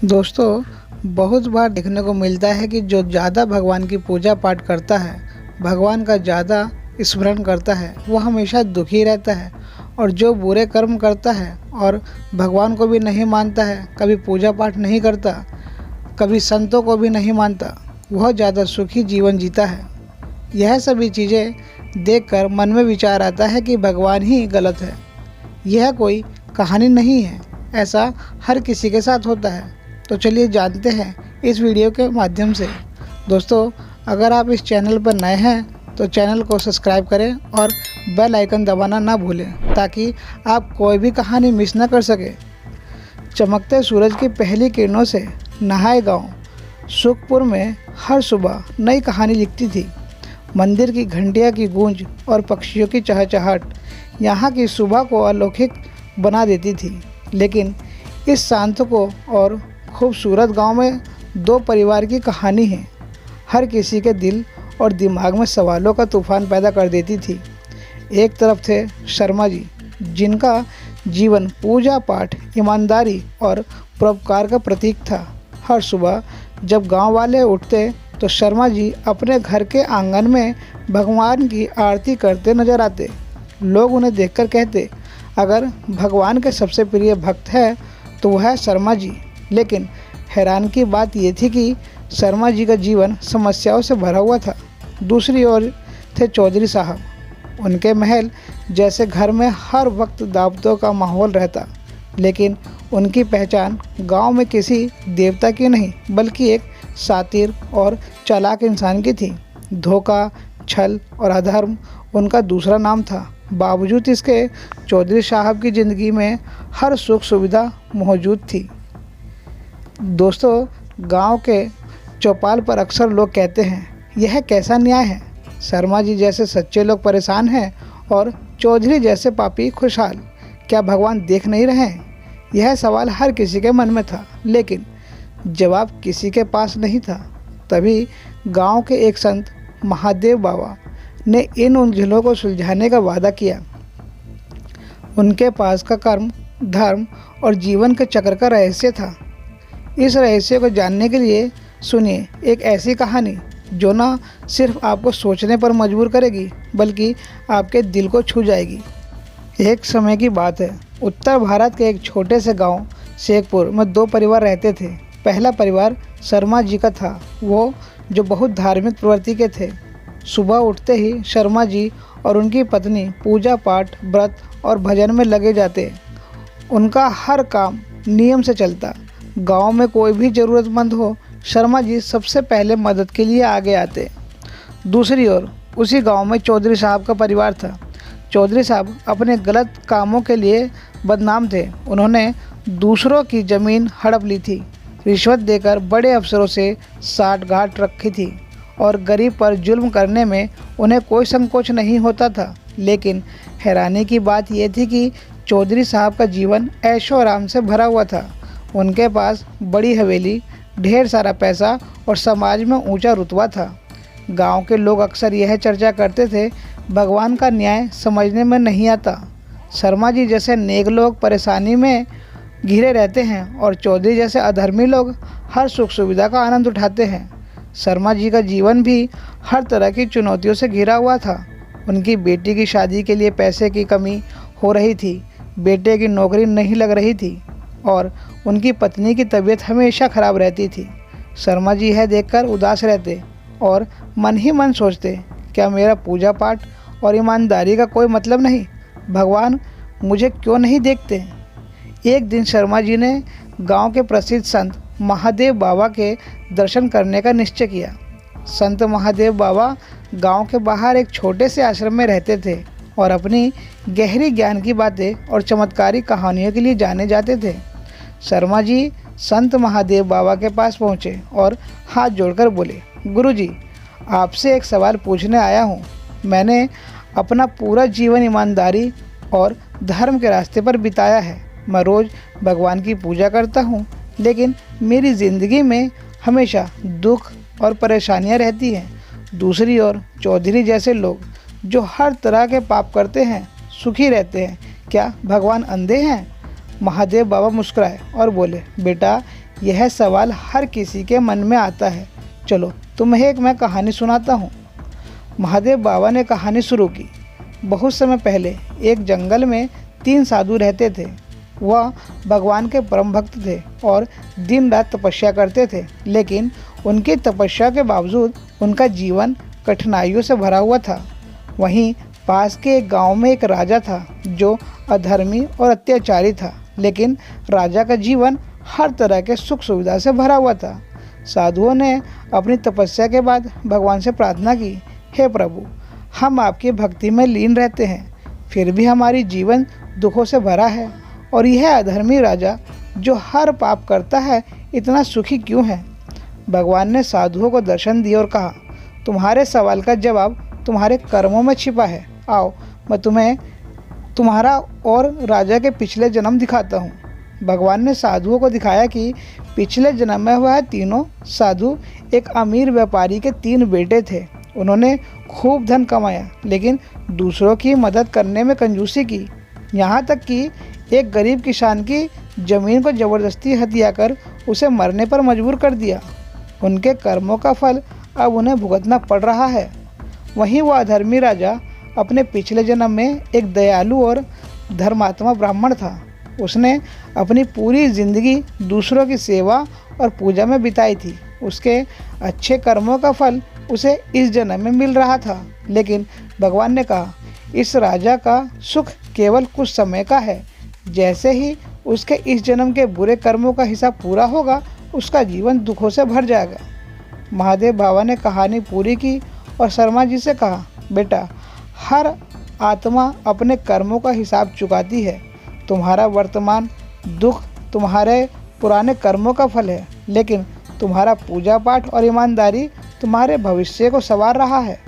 दोस्तों, बहुत बार देखने को मिलता है कि जो ज़्यादा भगवान की पूजा पाठ करता है, भगवान का ज़्यादा स्मरण करता है, वो हमेशा दुखी रहता है। और जो बुरे कर्म करता है और भगवान को भी नहीं मानता है, कभी पूजा पाठ नहीं करता, कभी संतों को भी नहीं मानता, वह ज़्यादा सुखी जीवन जीता है। यह सभी चीज़ें देखकर मन में विचार आता है कि भगवान ही गलत है। यह कोई कहानी नहीं है, ऐसा हर किसी के साथ होता है। तो चलिए जानते हैं इस वीडियो के माध्यम से। दोस्तों, अगर आप इस चैनल पर नए हैं तो चैनल को सब्सक्राइब करें और बेल आइकन दबाना ना भूलें, ताकि आप कोई भी कहानी मिस ना कर सके। चमकते सूरज की पहली किरणों से नहाए गांव सुखपुर में हर सुबह नई कहानी लिखती थी। मंदिर की घंटिया की गूंज और पक्षियों की चहचहाट यहाँ की सुबह को अलौकिक बना देती थी। लेकिन इस शांत को और खूबसूरत गांव में दो परिवार की कहानी है, हर किसी के दिल और दिमाग में सवालों का तूफान पैदा कर देती थी। एक तरफ थे शर्मा जी, जिनका जीवन पूजा पाठ, ईमानदारी और परोपकार का प्रतीक था। हर सुबह जब गांव वाले उठते तो शर्मा जी अपने घर के आंगन में भगवान की आरती करते नजर आते। लोग उन्हें देखकर कहते, अगर भगवान के सबसे प्रिय भक्त है तो वह है शर्मा जी। लेकिन हैरान की बात यह थी कि शर्मा जी का जीवन समस्याओं से भरा हुआ था। दूसरी ओर थे चौधरी साहब। उनके महल जैसे घर में हर वक्त दावतों का माहौल रहता, लेकिन उनकी पहचान गांव में किसी देवता की नहीं, बल्कि एक शातिर और चालाक इंसान की थी। धोखा, छल और अधर्म उनका दूसरा नाम था। बावजूद इसके चौधरी साहब की ज़िंदगी में हर सुख सुविधा मौजूद थी। दोस्तों, गांव के चौपाल पर अक्सर लोग कहते हैं, यह कैसा न्याय है। शर्मा जी जैसे सच्चे लोग परेशान हैं और चौधरी जैसे पापी खुशहाल। क्या भगवान देख नहीं रहे हैं? यह सवाल हर किसी के मन में था, लेकिन जवाब किसी के पास नहीं था। तभी गांव के एक संत महादेव बाबा ने इन उलझनों को सुलझाने का वादा किया। उनके पास का कर्म, धर्म और जीवन के चक्र का रहस्य था। इस रहस्य को जानने के लिए सुनिए एक ऐसी कहानी जो न सिर्फ आपको सोचने पर मजबूर करेगी, बल्कि आपके दिल को छू जाएगी। एक समय की बात है, उत्तर भारत के एक छोटे से गांव शेखपुर में दो परिवार रहते थे। पहला परिवार शर्मा जी का था, वो जो बहुत धार्मिक प्रवृत्ति के थे। सुबह उठते ही शर्मा जी और उनकी पत्नी पूजा पाठ, व्रत और भजन में लगे जाते। उनका हर काम नियम से चलता। गांव में कोई भी ज़रूरतमंद हो, शर्मा जी सबसे पहले मदद के लिए आगे आते। दूसरी ओर उसी गांव में चौधरी साहब का परिवार था। चौधरी साहब अपने गलत कामों के लिए बदनाम थे। उन्होंने दूसरों की ज़मीन हड़प ली थी, रिश्वत देकर बड़े अफसरों से साठगांठ रखी थी और गरीब पर जुल्म करने में उन्हें कोई संकोच नहीं होता था। लेकिन हैरानी की बात यह थी कि चौधरी साहब का जीवन ऐशो आराम से भरा हुआ था। उनके पास बड़ी हवेली, ढेर सारा पैसा और समाज में ऊंचा रुतबा था। गांव के लोग अक्सर यह चर्चा करते थे, भगवान का न्याय समझने में नहीं आता। शर्मा जी जैसे नेक लोग परेशानी में घिरे रहते हैं और चौधरी जैसे अधर्मी लोग हर सुख सुविधा का आनंद उठाते हैं। शर्मा जी का जीवन भी हर तरह की चुनौतियों से घिरा हुआ था। उनकी बेटी की शादी के लिए पैसे की कमी हो रही थी, बेटे की नौकरी नहीं लग रही थी और उनकी पत्नी की तबीयत हमेशा ख़राब रहती थी। शर्मा जी यह देखकर उदास रहते और मन ही मन सोचते, क्या मेरा पूजा पाठ और ईमानदारी का कोई मतलब नहीं? भगवान मुझे क्यों नहीं देखते? एक दिन शर्मा जी ने गांव के प्रसिद्ध संत महादेव बाबा के दर्शन करने का निश्चय किया। संत महादेव बाबा गांव के बाहर एक छोटे से आश्रम में रहते थे और अपनी गहरी ज्ञान की बातें और चमत्कारी कहानियों के लिए जाने जाते थे। शर्मा जी संत महादेव बाबा के पास पहुँचे और हाथ जोड़कर बोले, गुरुजी, आपसे एक सवाल पूछने आया हूँ। मैंने अपना पूरा जीवन ईमानदारी और धर्म के रास्ते पर बिताया है। मैं रोज़ भगवान की पूजा करता हूँ, लेकिन मेरी ज़िंदगी में हमेशा दुख और परेशानियाँ रहती हैं। दूसरी ओर चौधरी जैसे लोग जो हर तरह के पाप करते हैं सुखी रहते हैं। क्या भगवान अंधे हैं? महादेव बाबा मुस्कुराए और बोले, बेटा, यह सवाल हर किसी के मन में आता है। चलो तुम्हें एक मैं कहानी सुनाता हूँ। महादेव बाबा ने कहानी शुरू की। बहुत समय पहले एक जंगल में 3 साधु रहते थे। वह भगवान के परम भक्त थे और दिन रात तपस्या करते थे, लेकिन उनकी तपस्या के बावजूद उनका जीवन कठिनाइयों से भरा हुआ था। वहीं पास के एक गांव में एक राजा था जो अधर्मी और अत्याचारी था, लेकिन राजा का जीवन हर तरह के सुख सुविधा से भरा हुआ था। साधुओं ने अपनी तपस्या के बाद भगवान से प्रार्थना की, हे प्रभु, हम आपकी भक्ति में लीन रहते हैं, फिर भी हमारी जीवन दुखों से भरा है और यह अधर्मी राजा जो हर पाप करता है इतना सुखी क्यों है। भगवान ने साधुओं को दर्शन दिए और कहा, तुम्हारे सवाल का जवाब तुम्हारे कर्मों में छिपा है। आओ मैं तुम्हें तुम्हारा और राजा के पिछले जन्म दिखाता हूँ। भगवान ने साधुओं को दिखाया कि पिछले जन्म में वह तीनों साधु एक अमीर व्यापारी के 3 बेटे थे। उन्होंने खूब धन कमाया, लेकिन दूसरों की मदद करने में कंजूसी की। यहाँ तक कि एक गरीब किसान की ज़मीन को ज़बरदस्ती हथिया कर उसे मरने पर मजबूर कर दिया। उनके कर्मों का फल अब उन्हें भुगतना पड़ रहा है। वहीं वह अधर्मी राजा अपने पिछले जन्म में एक दयालु और धर्मात्मा ब्राह्मण था। उसने अपनी पूरी जिंदगी दूसरों की सेवा और पूजा में बिताई थी। उसके अच्छे कर्मों का फल उसे इस जन्म में मिल रहा था, लेकिन भगवान ने कहा, इस राजा का सुख केवल कुछ समय का है। जैसे ही उसके इस जन्म के बुरे कर्मों का हिसाब पूरा होगा, उसका जीवन दुखों से भर जाएगा। महादेव बाबा ने कहानी पूरी की और शर्मा जी से कहा, बेटा, हर आत्मा अपने कर्मों का हिसाब चुकाती है। तुम्हारा वर्तमान दुख तुम्हारे पुराने कर्मों का फल है, लेकिन तुम्हारा पूजा पाठ और ईमानदारी तुम्हारे भविष्य को संवार रहा है।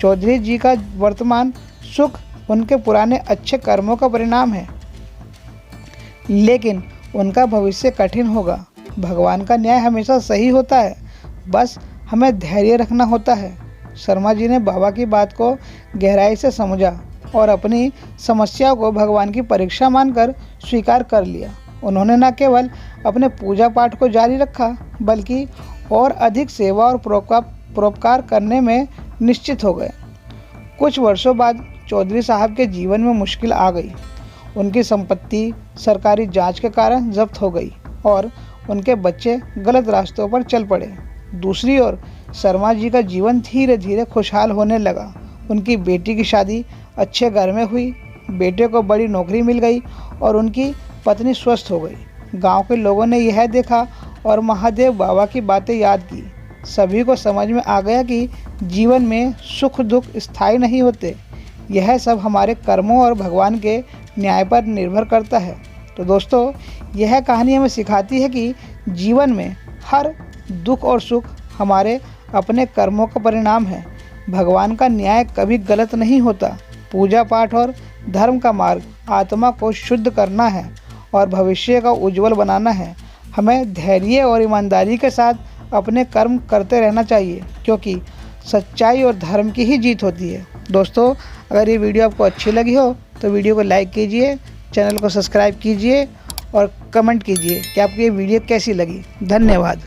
चौधरी जी का वर्तमान सुख उनके पुराने अच्छे कर्मों का परिणाम है, लेकिन उनका भविष्य कठिन होगा। भगवान का न्याय हमेशा सही होता है, बस हमें धैर्य रखना होता है। शर्मा जी ने बाबा की बात को गहराई से समझा और अपनी समस्या को भगवान की परीक्षा मानकर स्वीकार कर लिया। उन्होंने न केवल अपने पूजा पाठ को जारी रखा, बल्कि और अधिक सेवा और परोपकार करने में निश्चित हो गए। कुछ वर्षों बाद चौधरी साहब के जीवन में मुश्किल आ गई। उनकी संपत्ति सरकारी जांच के कारण जब्त हो गई और उनके बच्चे गलत रास्तों पर चल पड़े। दूसरी ओर शर्मा जी का जीवन धीरे धीरे खुशहाल होने लगा। उनकी बेटी की शादी अच्छे घर में हुई, बेटे को बड़ी नौकरी मिल गई और उनकी पत्नी स्वस्थ हो गई। गांव के लोगों ने यह देखा और महादेव बाबा की बातें याद की। सभी को समझ में आ गया कि जीवन में सुख दुख स्थायी नहीं होते। यह सब हमारे कर्मों और भगवान के न्याय पर निर्भर करता है। तो दोस्तों, यह कहानी हमें सिखाती है कि जीवन में हर दुख और सुख हमारे अपने कर्मों का परिणाम है। भगवान का न्याय कभी गलत नहीं होता। पूजा पाठ और धर्म का मार्ग आत्मा को शुद्ध करना है और भविष्य का उज्जवल बनाना है। हमें धैर्य और ईमानदारी के साथ अपने कर्म करते रहना चाहिए, क्योंकि सच्चाई और धर्म की ही जीत होती है। दोस्तों, अगर ये वीडियो आपको अच्छी लगी हो तो वीडियो को लाइक कीजिए, चैनल को सब्सक्राइब कीजिए और कमेंट कीजिए कि आपको ये वीडियो कैसी लगी। धन्यवाद।